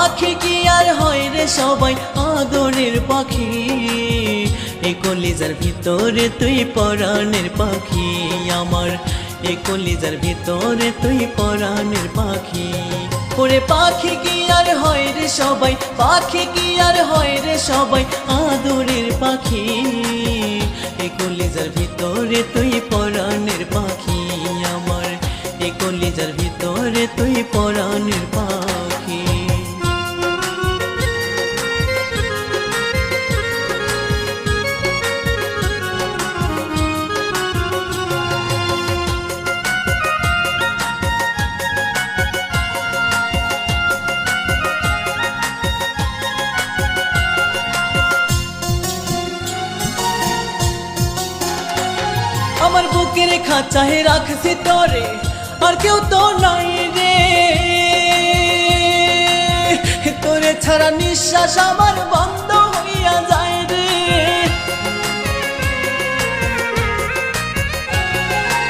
পাখি কি আর হয় রে সবাই আদরের পাখি, এই কলিজার ভিতরে তুই পরাণের পাখি আমার, এই কলিজার ভিতরে তুই পরাণের পাখি। ওরে পাখি কি আর হয় রে সবাই, পাখি কি আর হয় রে সবাই আদরের পাখি, এই কলিজার ভিতরে তুই পরাণের পাখি আমার, এই কলিজার ভিতরে তুই পরাণের পাখি। আমার বুকের খাঁচায় রাখছি তোরে, আর কেউ তো নাই রে, তোরে ছাড়া নিঃশ্বাস আমার বন্ধ হইয়া যায় রে।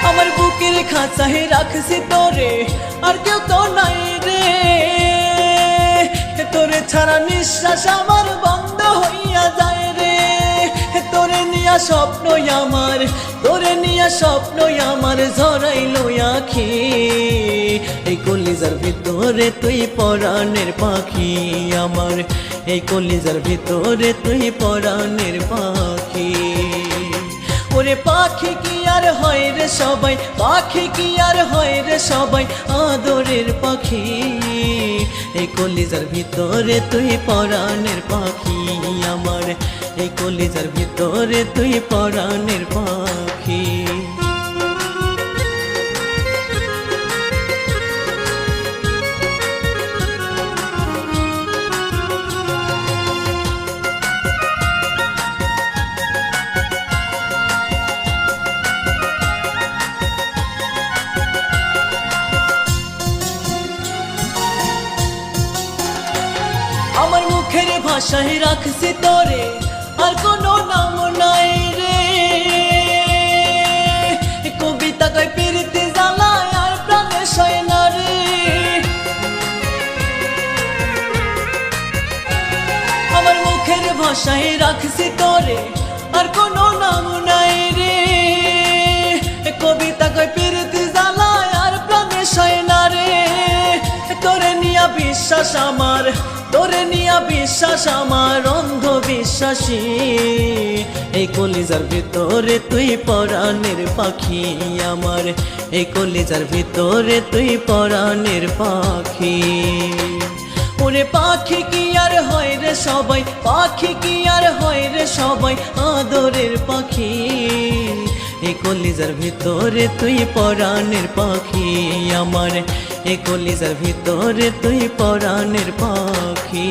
আমার বুকের খাঁচায় রাখছি তোরে, আর কেউ তো নাই রে, তোরে ছাড়া নিঃশ্বাস আমার বন্ধ হইয়া যায় রে। তোরে নিয়া স্বপ্নই আমার, তোরে নিয়া স্বপ্নই আমার ঝরাইলো আখি, এই কলিজার ভিতরে তুই পরাণের পাখি আমার, এই কলিজার ভিতরে তুই পরাণের পাখি। ওরে পাখি কি আর হয় রে সবাই, পাখি কি আর হয় রে সবাই আদরের পাখি, এই কলিজার ভিতরে তুই পরাণের পাখি আমার, এই কলিজার ভিতরে তুই পরাণের পাখি। আমার মুখের ভাষায় রাখছি তোরে, আর কোনো নাম নাই রে, কবিতা কয় প্রীতি জ্বালায় আর প্রাণে সয় না রে। আমার মুখের ভাষায় রাখছি তোরে, আর কোনো নাম নাই রে, কবিতা কয় প্রীতি জ্বালায় আর প্রাণে সয় না রে। তোরে নিয়া বিশ্বাস আমার, তোরে নিয়া বিশ্বাস আমার অন্ধ বিশ্বাসী, এই কলিজার ভিতরে তুই পরাণের পাখি আমার, এই কলিজার ভিতরে তুই পরাণের পাখি। ওরে পাখি কি আর হয় রে সবাই, পাখি কি আর হয় রে সবাই আদরের পাখি, এই কলিজার ভিতরে তুই পরাণের পাখি আমার, এই কলিজার ভিতরে তুই পরাণের পাখি।